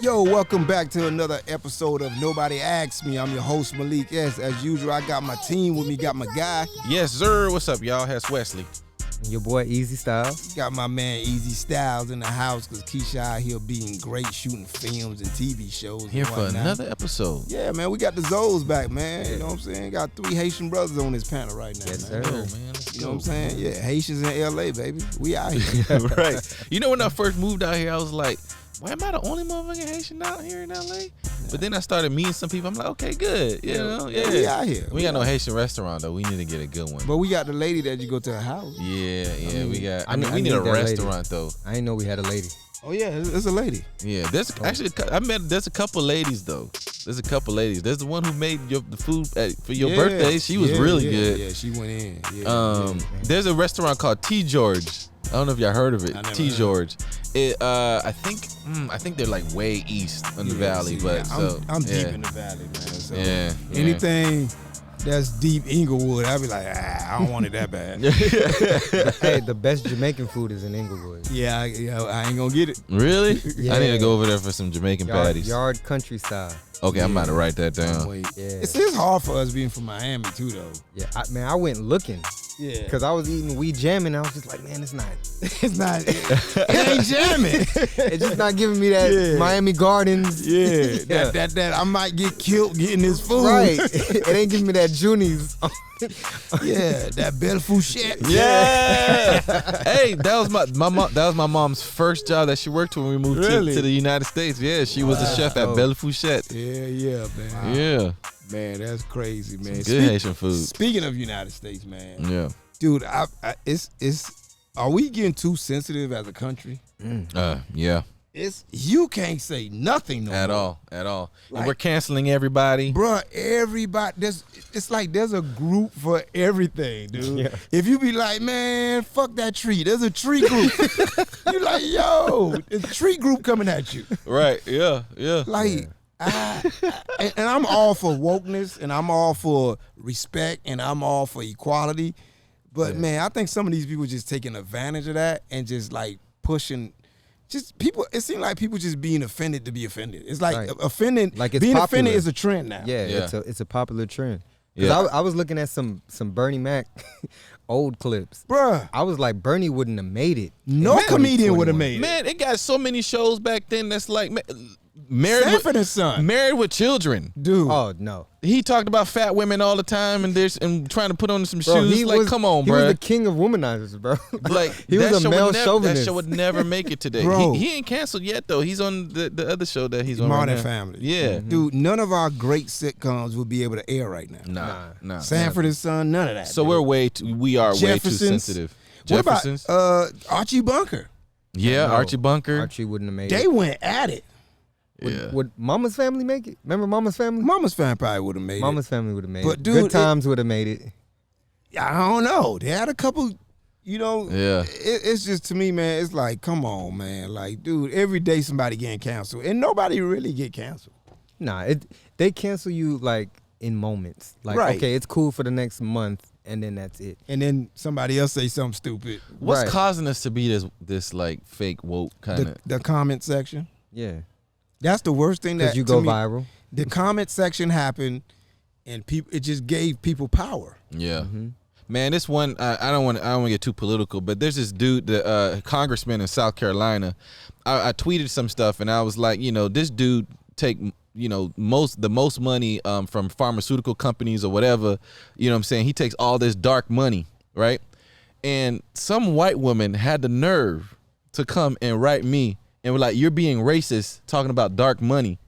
Yo, welcome back to another episode of Nobody Asked Me. I'm your host, Malik S. As usual, I got my team with me, got my guy. Yes, sir. What's up, y'all? Hess Wesley. Your boy, Eezy Styles. Got my man, Eezy Styles, in the house because Keisha out here being great shooting films and TV shows. Here for another episode. Yeah, man, we got the Zoes back, man. You know what I'm saying? Got 3 Haitian brothers on this panel right now. Yes, man. sir. Man, You know what I'm saying? Yeah, Haitians in LA, baby. We out here. Right. You know, when I first moved out here, I was like, why am I the only motherfucking Haitian out here in LA? But then I started meeting some people. I'm like, okay, good. You know, yeah. We out here. We got no Haitian restaurant, though. We need to get a good one. But we got the lady that you go to her house. Yeah, we got. I we need a that restaurant, lady. though. I didn't know we had a lady. Oh, yeah, it's a lady. Yeah, there's actually, there's a couple ladies, though. There's a couple ladies. There's the one who made the food for your birthday. She was really good. Yeah, she went in. There's a restaurant called T. George. I don't know if y'all heard of it. T. George. I think they're like way east in the valley, but I'm deep in the valley, man. So yeah. anything that's deep Inglewood, I'll be like, I don't want it that bad. Hey, the best Jamaican food is in Inglewood. Yeah, I ain't gonna get it. Really? Yeah. I need to go over there for some Jamaican patties. Yard countryside. Okay, I'm about to write that down. Wait. Yeah. It's hard for us being from Miami too, though. Yeah, I went looking. Yeah, Because I was eating weed jamming. I was just like, man, it's not. it's not. It ain't jamming. It's just not giving me that Miami Gardens. Yeah, that I might get killed getting this food. Right. It ain't giving me that Junies. Yeah, that Belle Fouchette. Yeah. Hey, that was my mom's first job that she worked when we moved to the United States. Yeah, she was a chef at Belle Fouchette. Yeah, man. Yeah. Man, that's crazy, man. Good Haitian food. Speaking of United States, man. Yeah. Dude, are we getting too sensitive as a country? Yeah. You can't say nothing no At more. all. Like, And we're canceling everybody. Bruh, everybody, it's like there's a group for everything, dude. Yeah. If you be like, man, fuck that tree, there's a tree group. You like, yo, it's a tree group coming at you. Right. Yeah. Like, and I'm all for wokeness, and I'm all for respect, and I'm all for equality. But man, I think some of these people just taking advantage of that and just like pushing. Just people, it seems like people just being offended to be offended. It's like offending, Like it's being popular. offended is a trend now. Yeah. It's a popular trend. 'Cause Yeah. I was looking at some Bernie Mac old clips. Bruh, I was like, Bernie wouldn't have made it. no in comedian would have 2021. made it. Man, it got so many shows back then that's like Sanford and Son. Married with Children. Dude. Oh, no. He talked about fat women all the time and trying to put on some Bro, shoes. Like, come on, he bro. was the king of womanizers, bro. Like he was that a show male would That chauvinist. show would never make it today. Bro. He ain't canceled yet though. He's on the other show that he's on Modern right now. Family. Yeah. Dude, none of our great sitcoms would be able to air right now. Nah. Sanford and Son, none of that. So dude. we are way too Jeffersons. sensitive. What about Jeffersons. Archie Bunker? Yeah, No, Archie Bunker. Archie wouldn't have made They it. went at it. Yeah. Would Mama's Family make it? Remember Mama's Family? Mama's Family probably would have made Mama's Family would have made But it. dude, Good Times would have made it. it. I don't know. They had a couple, Yeah. It's just, to me, man, it's like, come on, man. Like, dude, every day somebody getting canceled. And nobody really get canceled. Nah, they cancel you like in moments. Like, Right. okay, it's cool for the next month, and then that's it. And then somebody else say something stupid. What's Right. causing us to be this like fake woke kind of? The comment section. Yeah, That's the worst thing that because you to go me, viral. The comment section happened, and it just gave people power. Yeah. Man, this one I don't want to get too political, but there's this dude, the congressman in South Carolina. I tweeted some stuff and I was like, this dude take the most money from pharmaceutical companies or whatever. You know what I'm saying? He takes all this dark money, right? And some white woman had the nerve to come and write me and were like, "You're being racist talking about dark money."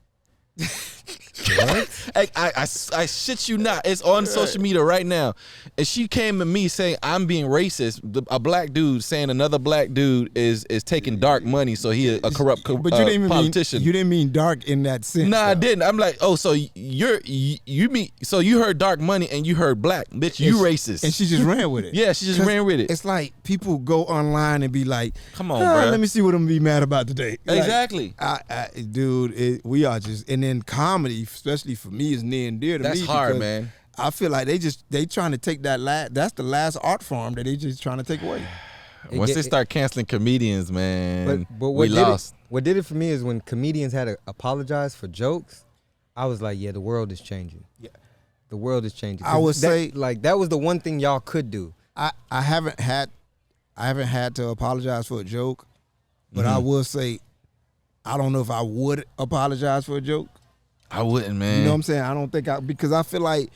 What? I shit you not. It's on social media right now. And she came to me saying I'm being racist. A black dude saying another black dude is taking dark money, so he a corrupt But you didn't politician. You didn't mean dark in that sense. Nah, I though. didn't. I'm like, oh, so you heard dark money and you heard black, bitch. You racist. And she just ran with it. Yeah, she just 'Cause ran with it. It's like people go online and be like, Come on, bruh. let me see what I'm gonna be mad about today. Like, Exactly. dude, we are just, and then comedy, especially for me, is near and dear to me. That's hard, because man. I feel like they trying to take that's the last art form that they just trying to take away. Once they start canceling comedians, man, but we lost. What did it for me is when comedians had to apologize for jokes, I was like, yeah, the world is changing. Yeah. The world is changing. I would say like that was the one thing y'all could do. I haven't had to apologize for a joke, but I will say I don't know if I would apologize for a joke. I wouldn't, man. You know what I'm saying? I don't think because I feel like,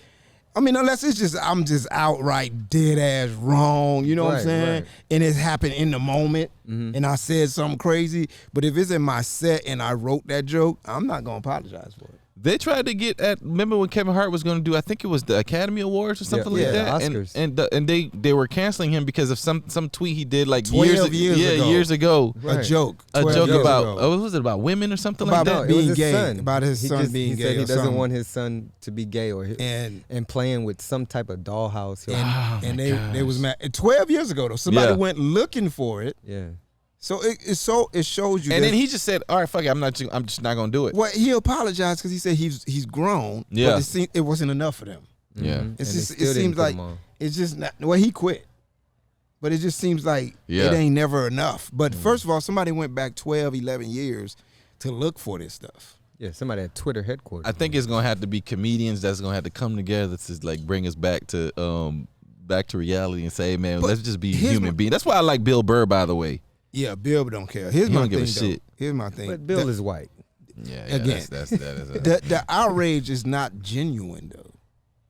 I mean, unless it's just I'm just outright dead ass wrong. You know what I'm saying? Right. And it's happened in the moment, and I said something crazy. But if it's in my set and I wrote that joke, I'm not gonna apologize for it. They tried to get at. Remember when Kevin Hart was going to do? I think it was the Academy Awards or something like that. Oscars. And they were canceling him because of some tweet he did like 12 years ago. Right. A joke About was it about women or something like that? it was being his gay, son. about his son being he gay. said he or doesn't something. want his son to be gay and playing with some type of dollhouse. And they was mad. 12 years ago though, somebody went looking for it. Yeah. So it shows you. And then he just said, "All right, fuck it, I'm just not gonna do it." Well, he apologized because he said he's grown. Yeah. But it wasn't enough for them. Yeah. It's And just, they it still didn't seems put like him on. it's just not. Well, he quit, but it just seems like Yeah. it ain't never enough. But first of all, somebody went back 12, 11 years to look for this stuff. Yeah, somebody at Twitter headquarters. I think it's gonna have to be comedians that's gonna have to come together to like bring us back to reality and say, hey, man, But let's just be here's human beings. That's why I like Bill Burr, by the way. Yeah, Bill don't care. Here's He my don't give thing. a shit. Here's my thing. But Bill is white. Yeah, Again. that is a, the outrage is not genuine though.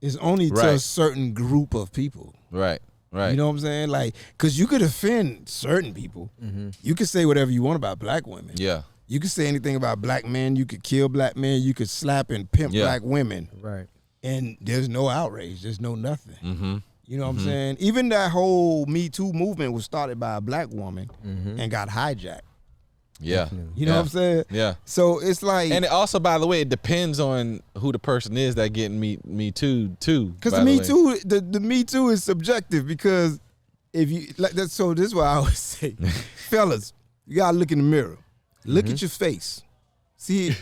It's only to a Right. certain group of people. right. You know what I'm saying? Like, because you could offend certain people. You could say whatever you want about black women. Yeah. You could say anything about black men. You could kill black men. You could slap and pimp Yeah. black women. Right. And there's no outrage. There's no nothing. Mm-hmm. You know what I'm saying? Even that whole Me Too movement was started by a black woman and got hijacked. Yeah. You know what I'm saying? Yeah. So it's like, And it also, by the way, it depends on who the person is that getting me too. because the Me Too, the Me Too is subjective because if you like that. So this is what I always say, fellas, you gotta look in the mirror, look at your face, see,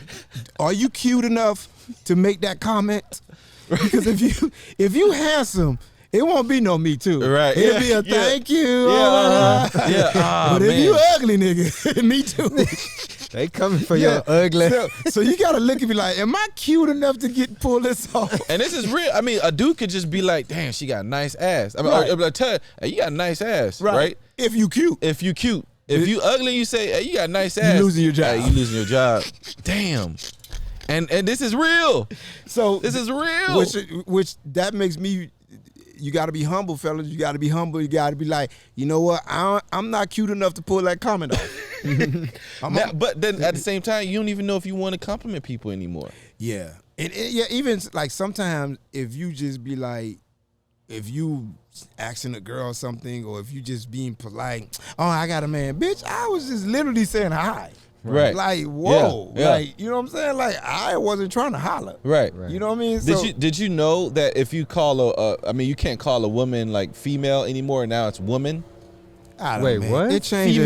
are you cute enough to make that comment? Because if you handsome, it won't be no Me Too. Right. It'll be a thank you. Yeah. But if you ugly nigga, Me Too. They coming for your ugly. So you gotta look and be like, am I cute enough to pull this off? And this is real. I mean, a dude could just be like, damn, she got a nice ass. I mean, Right. or tell her, hey, you got a nice ass, right? If you cute. If you cute. If you ugly, you say, hey, you got a nice ass. losing your job. Hey, you losing your job. Damn. And this is real. So This is real. which that makes me. You got to be humble, fellas. You got to be humble. You got to be like, you know what? I'm not cute enough to pull that comment off. But then at the same time, you don't even know if you want to compliment people anymore. Yeah, yeah. Even like sometimes, if you just be like, if you asking a girl something, or if you just being polite, oh, I got a man, bitch. I was just literally saying hi. Right. Like, whoa. Yeah. Like, you know what I'm saying? Like, I wasn't trying to holler. Right. You know what I mean? So, Did you know that if you call I mean, you can't call a woman like female anymore. Now it's woman. I don't Wait, know, man. what? It changed.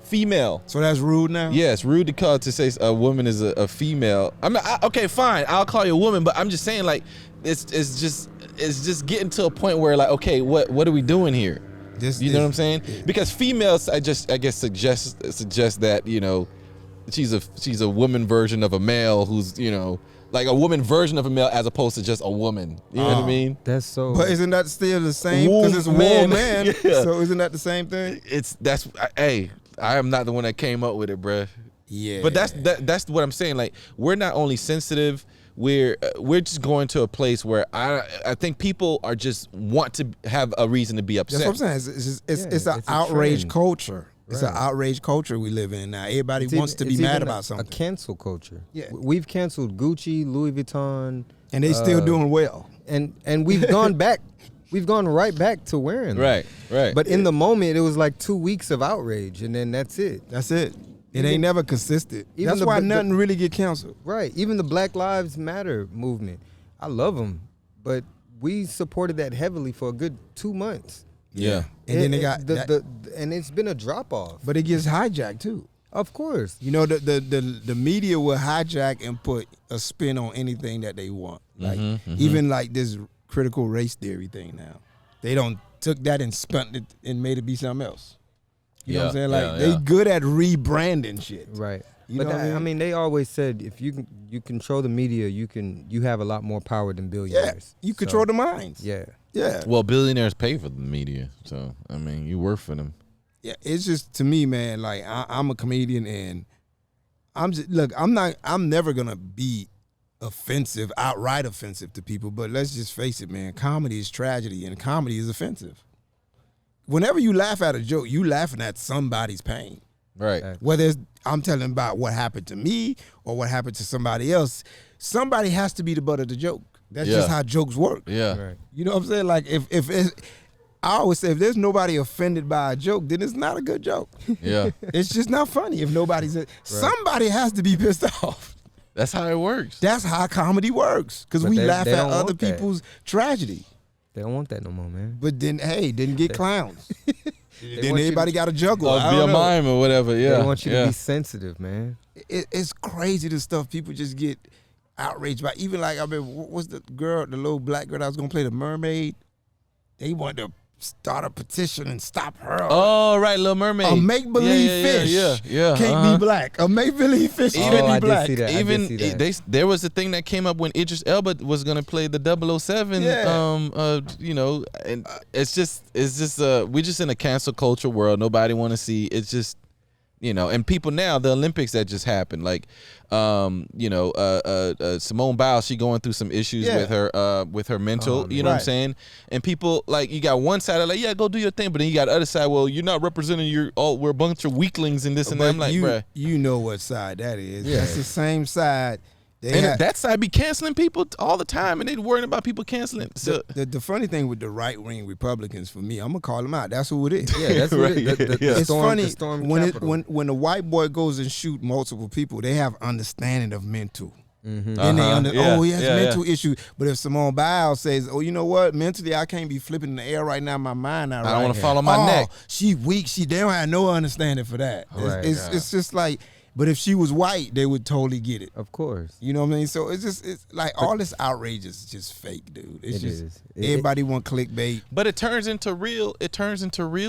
Female. So that's rude now? Yeah, it's rude to say a woman is a female. I mean, okay, fine. I'll call you a woman, but I'm just saying, like, it's just getting to a point where, like, okay, what are we doing here? You know what I'm saying? Because females, I guess suggest that, you know, she's a woman version of a male who's, you know, like a woman version of a male as opposed to just a woman. You know what I mean? That's so. But isn't that still the same? Because it's Man. man. Yeah. So isn't that the same thing? Hey, I am not the one that came up with it, bruh. Yeah. But that's what I'm saying. Like, we're not only sensitive, we're just going to a place where I think people are just want to have a reason to be upset. That's what I'm saying. It's it's an a outrage trend. culture. It's an Right. outrage culture we live in now. Everybody It's wants even- to be it's mad even about a something. cancel culture. Yeah. We've canceled Gucci, Louis Vuitton, And they still doing well. and we've gone back. We've gone right back to wearing them. Right. But in the moment, it was like 2 weeks of outrage, and then that's it. That's it. It Even- ain't never consistent. even That's the- why the- nothing really get canceled. Right. Even the Black Lives Matter movement, I love them, but we supported that heavily for a good 2 months. Yeah. And then they got and it's been a drop off. but it gets hijacked too. Of course. You know, the media will hijack and put a spin on anything that they want. Like even like this critical race theory thing now. They don't took that and spun it and made it be something else. You know what I'm saying? Like they good at rebranding shit. Right. You But know what I mean, they always said if you control the media, you have a lot more power than Yeah, billionaires. you control the minds. Yeah. Yeah. Well, billionaires pay for the media, so I mean, you work for them. Yeah, it's just to me, man. Like I'm a comedian, and I'm never gonna be outright offensive to people. But let's just face it, man. Comedy is tragedy, and comedy is offensive. Whenever you laugh at a joke, you laughing at somebody's pain. Right. Whether I'm telling about what happened to me or what happened to somebody else, somebody has to be the butt of the joke. That's just how jokes work. Yeah. Right. You know what I'm saying? Like if I always say if there's nobody offended by a joke, then it's not a good joke. Yeah. It's just not funny if nobody's somebody has to be pissed off. That's how it works. That's how comedy works. Because we laugh they at don't other want that. people's tragedy. They don't want that no more, man. But then didn't get clowns. Then want you everybody got a juggle. Or I be don't a know. mime or whatever. Yeah. They want you to be sensitive, man. It's crazy the stuff people just get outraged by. Even like I mean, what's the little black girl that was gonna play the mermaid? They wanted to start a petition and stop her. Oh, right, Little Mermaid. A make-believe fish Yeah. can't be black. A make-believe fish can't I be black. did see that. Even there was a thing that came up when Idris Elba was gonna play the 007. You know, and it's just we're just in a cancel culture world. Nobody want to see. It's just, you know, and people now, the Olympics that just happened, like, Simone Biles, she going through some issues with her mental, you know what I'm saying? And people, like, you got one side like, yeah, go do your thing, but then you got the other side, well, you're not representing we're a bunch of weaklings and this and that. I'm like, bruh. You know what side that is. Yeah. That's the same side. That side be canceling people all the time, and they worrying about people canceling. So The funny thing with the right-wing Republicans, for me, I'm going to call them out. That's who it is. Yeah, that's what it is. It's funny when when the white boy goes and shoot multiple people, they have understanding of mental. Mm-hmm. Then he has Yeah, mental issues. But if Simone Biles says, oh, you know what, mentally I can't be flipping in the air right now, my mind not right. I don't want to fall on my neck. She weak. They don't have no understanding for that. Right. It's just like, but if she was white, they would totally get it. Of course. You know what I mean? So it's like all this outrage is just fake, dude. It's just is. everybody want clickbait. But it turns into real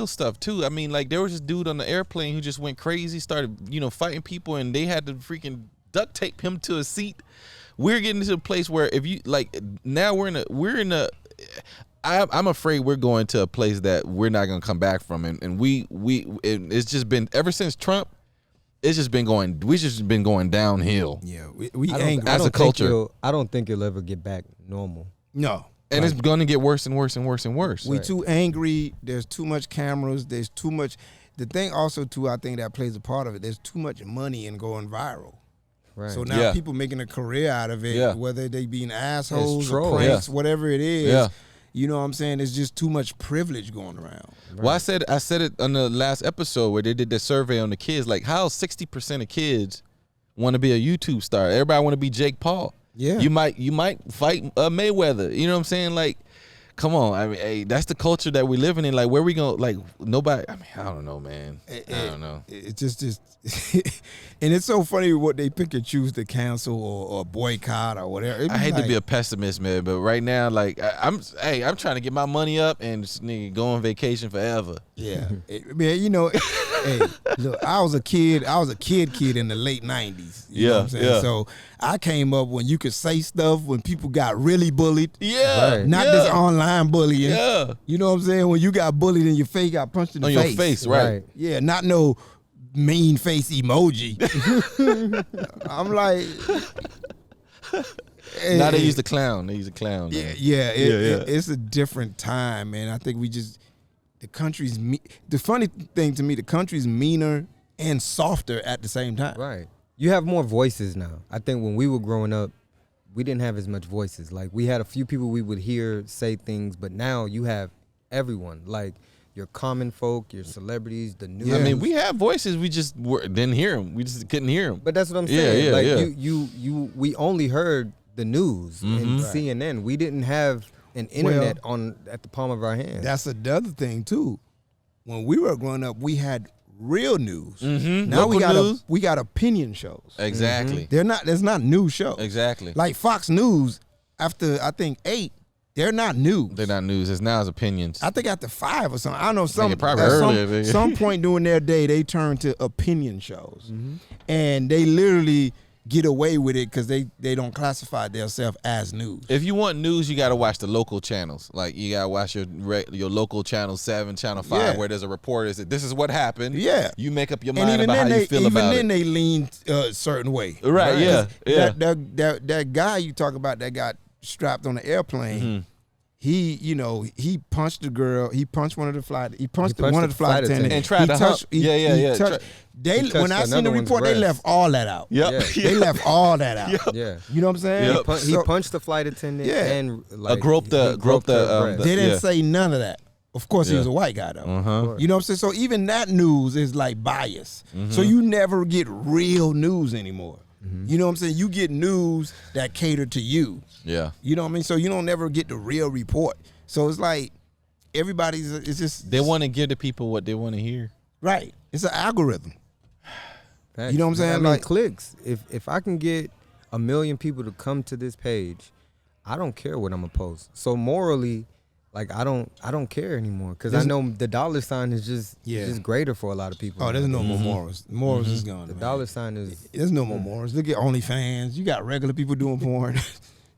stuff too. I mean, like, there was this dude on the airplane who just went crazy, started, fighting people, and they had to freaking duct tape him to a seat. We're getting to a place where if you like now I'm afraid we're going to a place that we're not gonna come back from, and it's just been ever since Trump. We've just been going downhill. Yeah, we I angry. As a culture. I don't think it'll ever get back normal. No. And it's going to get worse and worse and worse and worse. We too angry. There's too much cameras. There's too much. The thing also too, I think that plays a part of it. There's too much money in going viral. Right. So now people making a career out of it, whether they being assholes or pranks, whatever it is. Yeah. You know what I'm saying? There's just too much privilege going around. Right. Well, I said it on the last episode where they did the survey on the kids. Like, how 60% of kids want to be a YouTube star? Everybody want to be Jake Paul. Yeah. You might fight Mayweather. You know what I'm saying? Like, come on. I mean, hey, that's the culture that we're living in. Like, where we going? Like, nobody. I mean, I don't know, man. I don't know. It's just, and it's so funny what they pick and choose to cancel or boycott or whatever. I hate to be a pessimist, man, but right now, like, I'm trying to get my money up and just go on vacation forever. Yeah, man. Hey, look, I was a kid in the late '90s. You know what I'm saying? Yeah. So I came up when you could say stuff when people got really bullied. Yeah, Right. Not this online bullying. Yeah. You know what I'm saying? When you got bullied in your face, got punched in the On face. your face, right? Yeah, not no mean face emoji. I'm like, Now they use the clown. They use the clown. Man. It's a different time, man. I think the country's the funny thing to me, the country's meaner and softer at the same time. Right. You have more voices now. I think when we were growing up, we didn't have as much voices. Like, we had a few people we would hear say things, but now you have everyone. Like, your common folk, your celebrities, the news. I mean, we have voices. We just didn't hear them. We just couldn't hear them. But that's what I'm saying. Yeah. We only heard the news and Right. CNN. We didn't have an internet at the palm of our hands. That's another thing too. When we were growing up, we had real news. Mm-hmm. Now Local we got opinion shows. Exactly. There's not news shows. Exactly. Like Fox News, after I think 8, They're not news. They're not news. It's now opinions. I think after 5 or something. I don't know. Probably earlier. Some point during their day, they turn to opinion shows. And they literally get away with it because they don't classify themselves as news. If you want news, you got to watch the local channels. Like, you got to watch your local Channel 7, Channel 5, where there's a reporter that this is what happened. Yeah. You make up your mind about how you feel about it. Even then, they lean a certain way. Right, yeah. That guy you talk about that got strapped on the airplane, he punched the girl. He punched one of the flight. He punched one of the flight attendants and tried to touch. When I seen the report, they left all that out. They left all that out. Yeah, you know what I'm saying? He punched the flight attendant and groped the. They didn't say none of that. Of course, he was a white guy though. You know what I'm saying? So even that news is like biased. So you never get real news anymore. You know what I'm saying? You get news that cater to you. Yeah. You know what I mean? So you don't never get the real report. So it's like it's just they want to give the people what they want to hear. Right. It's an algorithm. Facts. You know what I'm saying? I mean, like clicks. If I can get 1 million people to come to this page, I don't care what I'm gonna post. So morally, like I don't care anymore because I know the dollar sign is just greater for a lot of people. Oh, there's no more morals. Morals is gone. The dollar sign is. There's no more morals. Look at OnlyFans. You got regular people doing porn.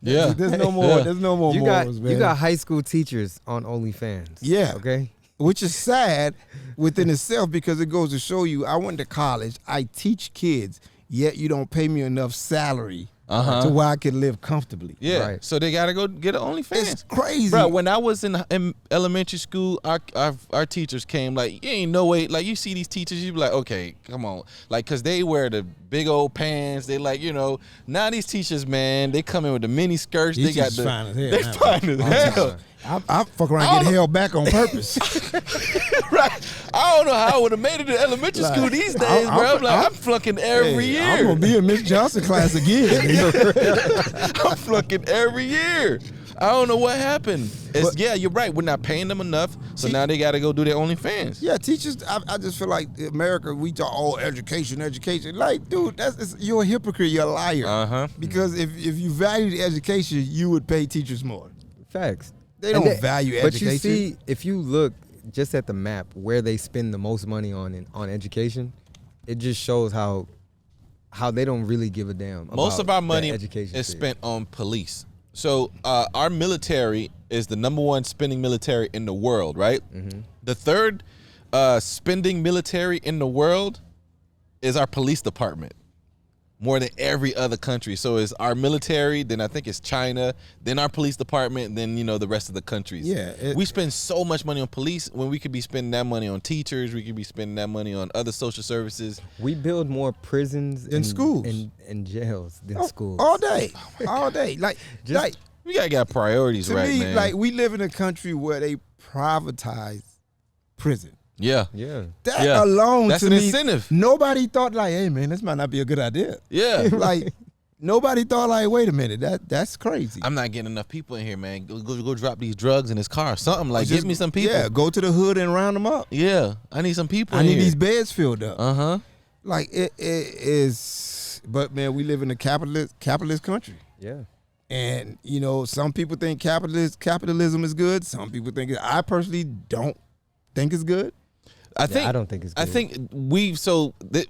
Yeah. There's no more. There's no more morals, man. You got high school teachers on OnlyFans. Yeah. Okay. Which is sad within itself because it goes to show you I went to college. I teach kids, yet you don't pay me enough salary to where I can live comfortably. Yeah, right. So they gotta go get an OnlyFans. It's crazy, bro. When I was in elementary school, our teachers came like, you ain't no way. Like you see these teachers, you be like, okay, come on, like, cause they wear the big old pants. They like, now these teachers, man, they come in with the mini skirts. These they got fine as hell. They fine as hell. I fuck around and get held back on purpose. Right. I don't know how I would have made it in elementary school these days, bro. I'm flunking every year. I'm gonna be in Miss Johnson class again. I'm flunking every year. I don't know what happened. You're right. We're not paying them enough, so now they got to go do their OnlyFans. Yeah, teachers. I just feel like America. We talk education. Like, dude, you're a hypocrite. You're a liar. Because if you value the education, you would pay teachers more. Facts. They don't value education. But you see, if you look just at the map where they spend the most money on education, it just shows how they don't really give a damn. Most of our money is spent on police. So our military is the #1 spending military in the world, right? The third spending military in the world is our police department. More than every other country. So it's our military, then I think it's China, then our police department, then the rest of the countries. Yeah, we spend so much money on police when we could be spending that money on teachers. We could be spending that money on other social services. We build more prisons than schools and jails than schools all day, all day. We gotta get priorities right, man. Like we live in a country where they privatize prison. Yeah. That alone, that's to an me, incentive. Nobody thought like, hey man, this might not be a good idea. Yeah. Like nobody thought like, wait a minute, that's crazy. I'm not getting enough people in here, man. Go drop these drugs in his car. Something like, give me some people. Yeah, go to the hood and round them up. Yeah, I need some people. I need these beds filled up. Like it is, but man, we live in a capitalist country. Yeah. And some people think capitalism is good. Some people think I personally don't think it's good. I don't think it's good. I think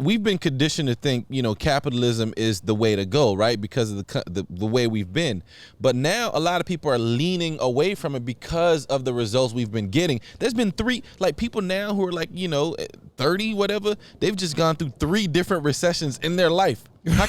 we've been conditioned to think, capitalism is the way to go, right? Because of the way we've been. But now a lot of people are leaning away from it because of the results we've been getting. There's been people now who are like, 30, whatever, they've just gone through 3 different recessions in their life. How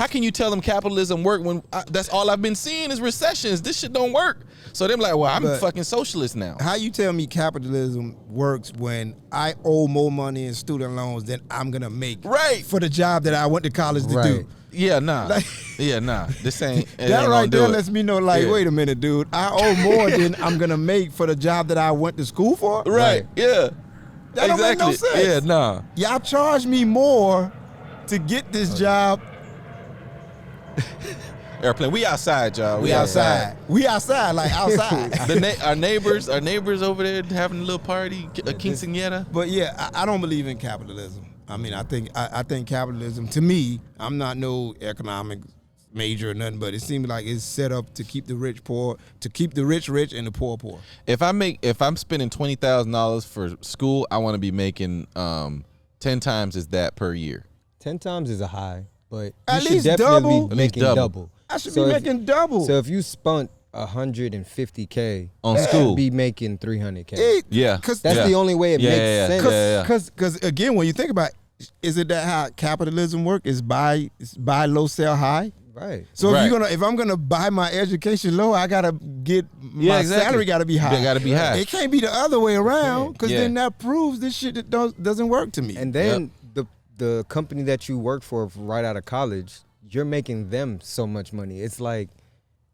can you tell them capitalism work when that's all I've been seeing is recessions? This shit don't work. So they're like, well, I'm fucking socialist now. How you tell me capitalism works when I owe more money in student loans than I'm gonna make for the job that I went to college to do? Yeah, nah. This ain't that right there lets me know, like, wait a minute, dude. I owe more than I'm gonna make for the job that I went to school for. Right. Yeah. That don't make no sense. Yeah, nah. Y'all charge me more to get this job. Airplane. We outside, y'all. We outside. We outside, like outside. Our neighbors over there having a little party, a quinceañera. But yeah, I don't believe in capitalism. I mean, I think capitalism, to me, I'm not no economic major or nothing, but it seems like it's set up to keep the rich poor, to keep the rich rich and the poor poor. If I'm spending $20,000 for school, I want to be making 10 times as that per year. 10 times is a high, but At you least should definitely double. be making double. I should be making double. So if you spent $150K On you school, should be making $300K. yeah, That's the only way it makes sense. Because again, when you think about it, is it that how capitalism work? Is buy low, sell high? Right. So if I'm gonna buy my education low, I gotta get my salary gotta be high. It gotta be high. It can't be the other way around, because then that proves this shit doesn't work to me. And then the company that you work for right out of college, you're making them so much money. It's like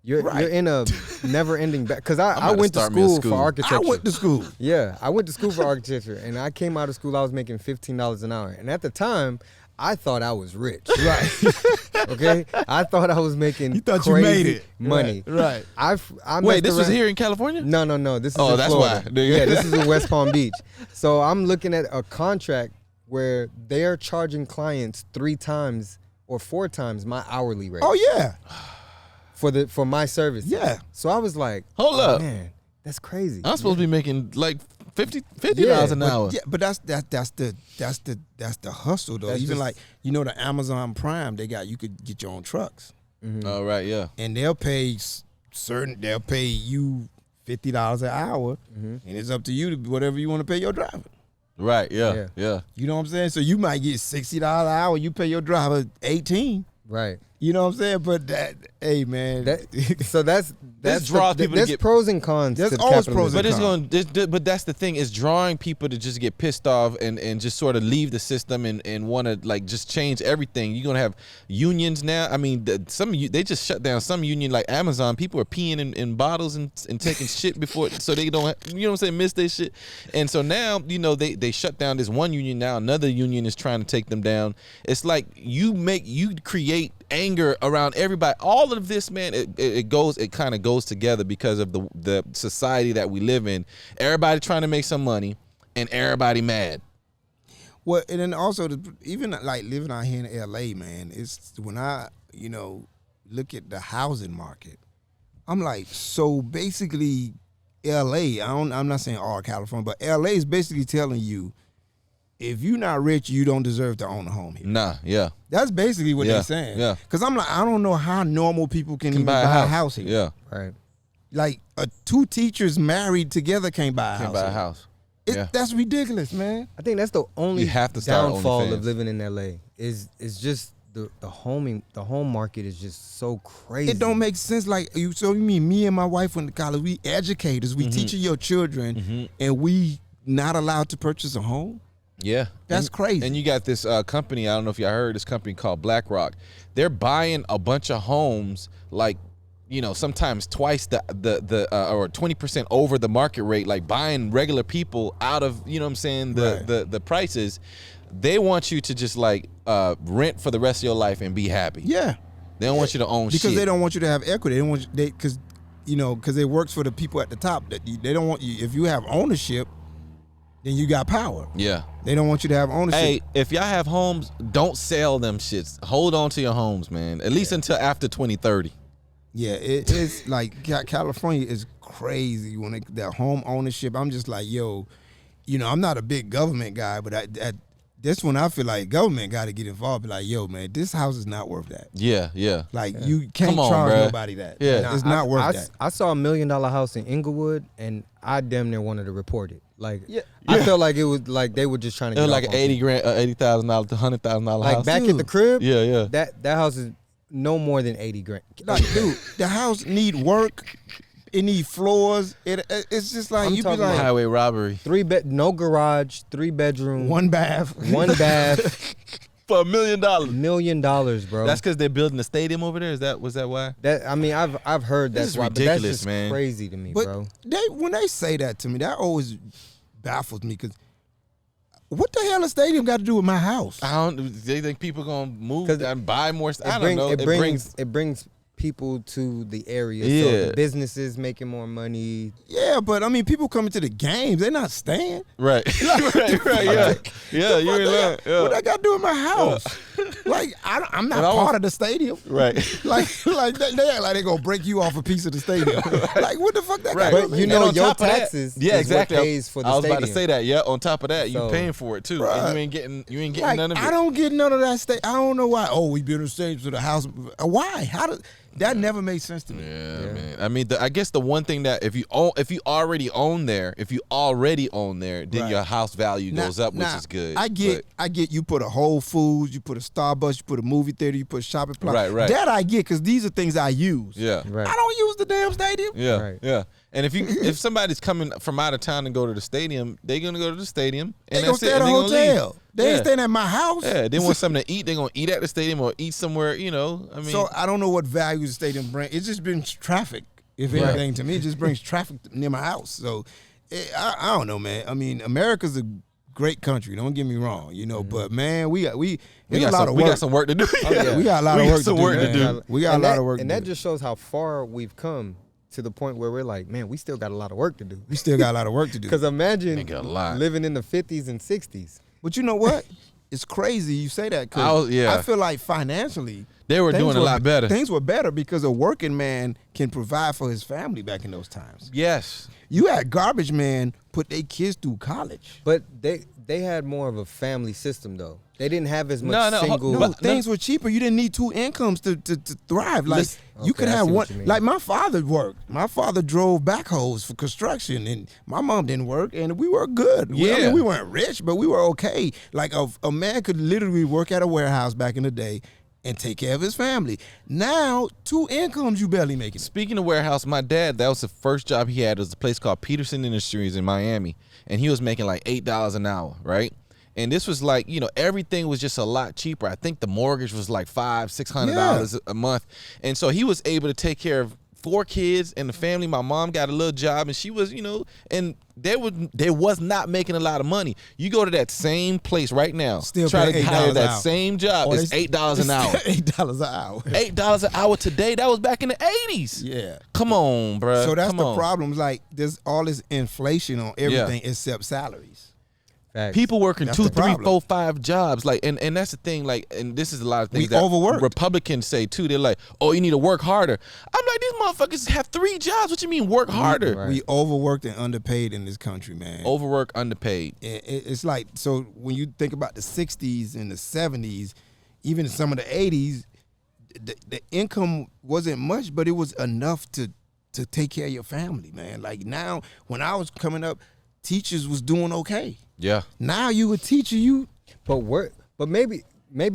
you're in a never-ending because I went to school for architecture. I went to school. Yeah, I went to school for architecture, and I came out of school. I was making $15 an hour, and at the time, I thought I was rich. Right. Okay. I thought I was making crazy you made it. money. Right. Wait, this was here in California? No. This is in that's Florida. why. Yeah, this is in West Palm Beach. So I'm looking at a contract where they're charging clients 3 times or 4 times my hourly rate. Oh yeah. For my service. Yeah. So I was like, hold up, man, that's crazy. I'm supposed to be making like $50 an hour. Yeah, but that's the hustle though. That's Even just, like the Amazon Prime, you could get your own trucks, All right, yeah. and they'll pay you $50 an hour, and it's up to you to whatever you want to pay your driver. Right, yeah. You know what I'm saying? So you might get $60 an hour, you pay your driver $18. Right. You know what I'm saying? But hey man, That's draw people to there's get pros and cons. There's to always capitalism. But but that's the thing, is drawing people to just get pissed off and just sort of leave the system and want to like just change everything. You're gonna have unions now. I mean, they just shut down some union like Amazon. People are peeing in bottles and taking shit before, so they don't miss their shit. And so now they shut down this one union. Now another union is trying to take them down. It's like you create anger around everybody. All of this, man, it kind of goes together because of the society that we live in. Everybody trying to make some money and everybody mad. Well, and then also even like living out here in LA, man, it's when I look at the housing market, I'm like, so basically LA, I'm not saying all California, but LA is basically telling you, if you're not rich, you don't deserve to own a home here. Nah, yeah. That's basically what they're saying. Yeah. Because I'm like, I don't know how normal people can even buy a house here. Yeah. Right. Like 2 teachers married together can't buy a house. Can't buy a house. Yeah. That's ridiculous, man. I think that's the only You have to start downfall OnlyFans. of living in LA is just the home market is just so crazy. It don't make sense. Like so you mean me and my wife went to college, we educators, we teaching your children, and we not allowed to purchase a home? Yeah. That's crazy. And you got this company, I don't know if y'all heard, this company called BlackRock. They're buying a bunch of homes like, sometimes twice the or 20% over the market rate, like buying regular people out of, the prices. They want you to just like rent for the rest of your life and be happy. Yeah. They don't want you to own shit. Because they don't want you to have equity. They don't want because it works for the people at the top. They don't want you, if you have ownership, then you got power. Yeah. They don't want you to have ownership. Hey, if y'all have homes, don't sell them shits. Hold on to your homes, man. At least until after 2030. Yeah, it's like California is crazy when that home ownership. I'm just like, yo, I'm not a big government guy, but at this one I feel like government got to get involved. Be like, yo, man, this house is not worth that. Yeah. Like you can't charge nobody that. Yeah, it's not worth that. I saw $1 million house in Inglewood, and I damn near wanted to report it. Like, I felt like it was like they were just trying to. It was get like $80,000 to $100,000 like house. back at the crib. Yeah. That house is no more than $80,000. Like, dude, the house need work. It need floors. It's just like you be like highway robbery. No garage, 3 bedroom, 1 bath, 1 bath. For $1 million. $1 million, bro. That's because they're building a stadium over there. Was that why? I've heard This that's is why, ridiculous, but that's just man. crazy to me, but bro. when they say that to me, that always baffles me because what the hell a stadium got to do with my house? They think people gonna move and buy more. I don't know. It brings people to the area. Yeah. So the businesses making more money. Yeah, but I mean, people coming to the games, they're not staying. Right. right. Yeah. Yeah. You ain't lying. Yeah. What I got to do in my house? Like, I'm not part of the stadium. Right. like they act like they gonna break you off a piece of the stadium. Like, what the fuck that Right. got to But do? you And know on your top of that- taxes Yeah, is exactly. what pays for the I was stadium. about to say that. Yeah. On top of that, you So- paying for it too, Bruh. and you ain't getting Like, none of it. I don't get none of that I don't know why. Oh, we built a stadium to the house. Why? How did that never made sense to me? Yeah, man. I mean, I guess the one thing that if you already own there, then Right. your house value goes up, which Now, is good. I get. You put a Whole Foods, you put a Starbucks, you put a movie theater, you put a shopping plaza. Right. That I get because these are things I use. Yeah. Right. I don't use the damn stadium. Yeah, Right. yeah. And if somebody's coming from out of town and go to the stadium, they're gonna go to the stadium and They gonna that's stay it. at a And they gonna leave. hotel. They ain't staying at my house. Yeah, they want something to eat. They're gonna eat at the stadium or eat somewhere. I mean, So I don't know what value the stadium brings. It just brings traffic. If Right. anything, to me, it just brings traffic near my house. So I don't know, man. I mean, America's a great country. Don't get me wrong, But man, we got some work to do. We got a lot of work to do. Man. We got a lot of work. And to that do. just shows how far we've come to the point where we're like, man, we still got a lot of work to do. We still got a lot of work to do. Because imagine Nigga, a lot. living in the 50s and 60s. But you know what? It's crazy you say that because Yeah. I feel like financially They were things doing a lot better. Things were better because a working man can provide for his family back in those times. Yes. You had garbage men put their kids through college. But they had more of a family system, though. They didn't have as much No, single. No, But- things were cheaper. You didn't need two incomes to thrive. Like Listen- you Okay, could I have see one. what you mean. Like my father worked. My father drove backhoes for construction, and my mom didn't work, and we were good. I Yeah. mean, we weren't rich, but we were okay. Like a man could literally work at a warehouse back in the day and take care of his family. Now, two incomes, you barely making it. Speaking of warehouse, my dad, that was the first job he had. It was a place called Peterson Industries in Miami, and he was making like $8 an hour, right? And this was like, everything was just a lot cheaper. I think the mortgage was like $500-$600 a month. And so he was able to take care of 4 kids and the family. My mom got a little job and she was, and they was not making a lot of money. You go to that same place right now, Still try paying to hire $8 that an hour. same job. It's $8 an hour. $8 an hour. $8 an hour today. That was back in the 80s. Yeah. Come on, bro. So that's Come the on. problem. Like there's all this inflation on everything except salaries. Facts. People working That's 2, the 3, problem. 4, 5 jobs, like, and that's the thing, like, and this is a lot of things We that overworked. Republicans say too. They're like, "Oh, you need to work harder." I'm like, these motherfuckers have 3 jobs. What you mean work harder? Right. We overworked and underpaid in this country, man. Overwork, underpaid. It's like, so when you think about the 60s and the 70s, even some of the 80s, the income wasn't much, but it was enough to take care of your family, man. Like now, when I was coming up, teachers was doing okay. Yeah. Now you a teacher, But maybe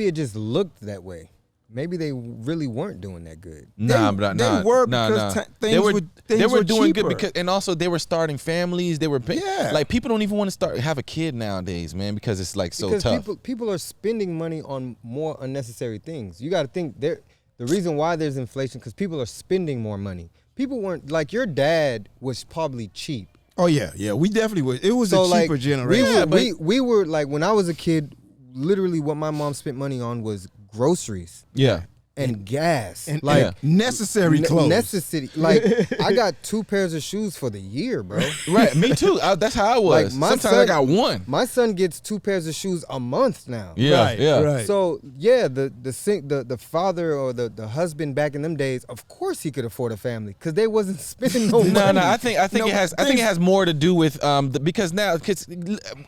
it just looked that way. Maybe they really weren't doing that good. Nah, they were because they were things were doing cheaper. good because, and also they were starting families. They were Yeah. like people don't even want to have a kid nowadays, man, because it's like so Because tough. people are spending money on more unnecessary things. You got to think the reason why there's inflation because people are spending more money. People weren't like your dad was probably cheap. Oh yeah, we definitely was. It was So a cheaper like generation. we were like when I was a kid, literally what my mom spent money on was groceries Yeah. and gas and like Yeah. necessary clothes. necessity. Like I got 2 pairs of shoes for the year, bro. Right. Me too. That's how I was. Like, my Sometimes I son- got 1. My son gets 2 pairs of shoes a month now. Yeah. Right, yeah. right. So yeah, the father or the husband back in them days, of course he could afford a family because they wasn't spending no money. No, I think No, it has more to do with because now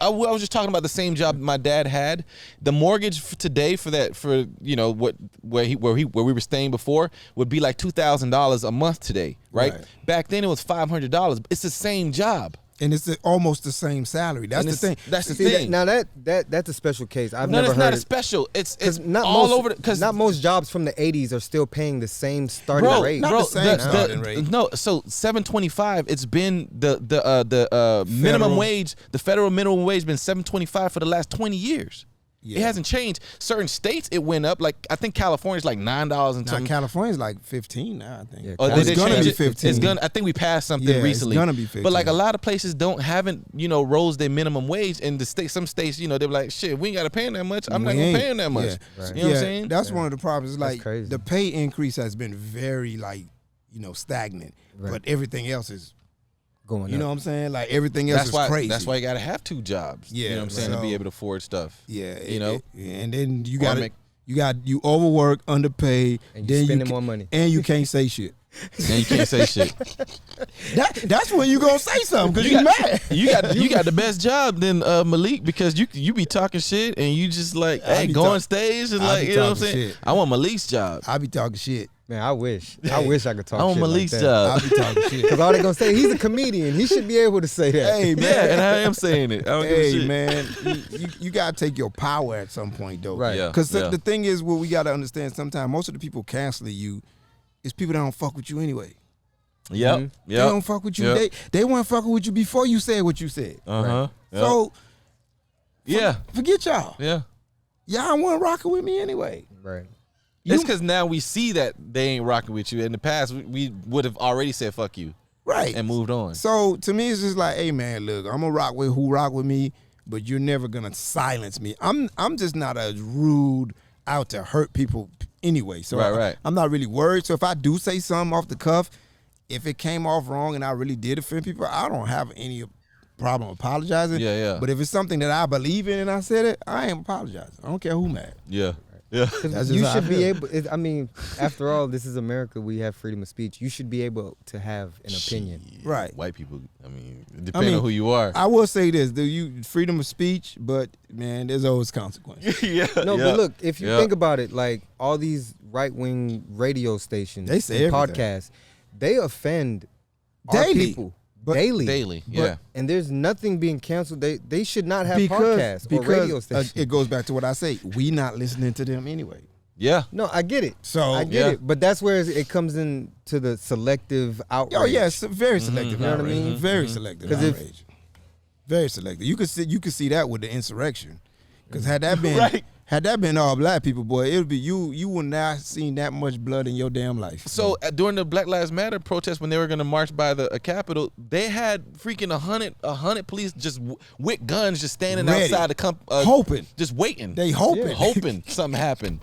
I was just talking about the same job my dad had. The mortgage today where we were staying before would be like $2,000 a month today, right? Right. Back then it was $500. It's the same job. and it's almost the same salary. That's And the thing. That's the See, thing. now that's a special case. I've No, never it's heard not a it. special. It's Because not all most, over. Because not most jobs from the 80s are still paying the same starting bro, rate. not bro, the same starting rate. No, so $7.25. It's been the minimum Federal. wage. The federal minimum wage been $7.25 for the last 20 years. It hasn't changed. Certain states it went up. Like I think California's like $9 and Now something. California's like 15 now, I think. Yeah, Oh, it's they gonna changed be it. 15. It's gonna. I think we passed something Yeah, recently. it's gonna be 15. But like a lot of places haven't rose their minimum wage, and some states they're like, shit, we ain't gotta pay them that much. I'm not gonna pay them that much. Yeah. Right. You know what I'm saying? That's one of the problems. Like crazy. the pay increase has been very stagnant, Right. but everything else is. Going You up. know what I'm saying? Like everything else is crazy. That's why you gotta have 2 jobs. Yeah, You know what I'm saying, to so- be able to afford stuff. Yeah, and then you Or got you overwork, underpaid, And you then spending more money. and you can't say shit. And you can't say shit. That's when you gonna say something because you mad. You got the best job than Malik, because you be talking shit and you just like, I hey, be go talk- on stage and I like, be you know what I'm talking saying? shit. I want Malik's job. I be talking shit. Man, I wish I could talk I want shit Malik's like that. I job. be talking shit. Because all they gonna say, he's a comedian. He should be able to say that. Hey man, Yeah, and I am saying it. I don't give a hey shit. man, you gotta take your power at some point though. Right. Yeah. Because yeah. the thing is, what we gotta understand, sometimes most of the people canceling you is people that don't fuck with you anyway. Yep. Mhm. They don't fuck with you. Yep. They weren't fucking with you before you said what you said. Uh-huh. Yep. So yeah. forget y'all. Yeah. Y'all weren't rocking with me anyway. Right. It's because now we see that they ain't rocking with you. In the past, we would have already said fuck you Right. and moved on. So to me, it's just like, hey man, look, I'm gonna rock with who rock with me, but you're never gonna silence me. I'm just not as rude out to hurt people anyway. So Right. I'm not really worried. So if I do say something off the cuff, if it came off wrong and I really did offend people, I don't have any problem apologizing. Yeah. But if it's something that I believe in and I said it, I ain't apologizing. I don't care who mad. Yeah. Yeah. That's You just how I should be feel. able. I mean, after all, this is America. We have freedom of speech. You should be able to have an opinion. Right. White people, I mean, depending on who you are. I will say this: freedom of speech, but man, there's always consequences. yeah. No, yeah. but look, if you Yeah. think about it, like all these right-wing radio stations, They say and everything. podcasts, they offend our Daily. people But- daily. Daily, But- yeah. And there's nothing being canceled. They should not have podcasts or radio stations. it goes back to what I say: we not listening to them anyway. Yeah. No, I get it. So I get Yeah. it. But that's where it comes into the selective outrage. oh yeah, it's very selective. You know what I outrage. mean? Very selective 'Cause if- outrage. Very selective. You could see that with the insurrection. Because had that been Right. had that been all black people, boy, it would be you would not seen that much blood in your damn life. So during the Black Lives Matter protest, when they were going to march by the Capitol, they had freaking 100 police just with guns, just standing Ready. outside the Hoping. just waiting. They hoping. Yeah. hoping something happened.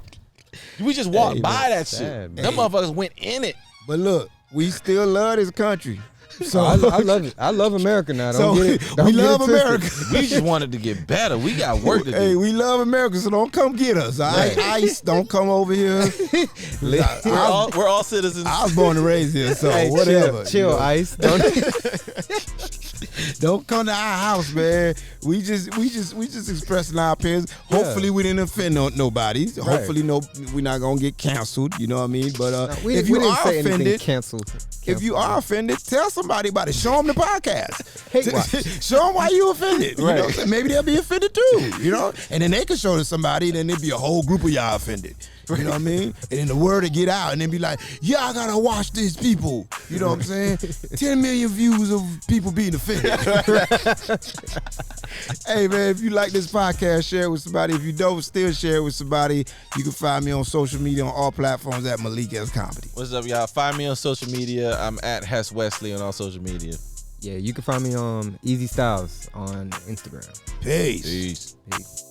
We just walked Hey, by man, that sad, shit. Them motherfuckers went in it. But look, we still love this country. So So I love it. I love America now. So Don't get it. Don't we get it love twisted. America. We just wanted to get better. We got work to do. Hey, we love America, so don't come get us. All right? ICE, don't come over here. We're all citizens. I was born and raised here, so Hey, whatever. chill, you know. Ice. Don't. Don't come to our house, man. We just expressing our opinions. Hopefully, we didn't offend nobody. Hopefully, we're not gonna get canceled. You know what I mean? But we if you didn't are say anything offended, canceled. if you are offended, tell somebody about it. Show them the podcast. Hate watch. Show them why you offended. You know what I'm saying? Maybe they'll be offended too. You know, and then they can show it to somebody. And then there'd be a whole group of y'all offended. You know what I mean? And then the word will get out, and then be like, "Yeah, I gotta watch these people." You know what I'm saying? 10 million views of people being offended. Hey man, if you like this podcast, share it with somebody. If you don't, still share it with somebody. You can find me on social media on all platforms at Malik S Comedy. What's up, y'all? Find me on social media. I'm at Hess Wesley on all social media. Yeah, you can find me on Eezy Styles on Instagram. Peace. Peace. Peace.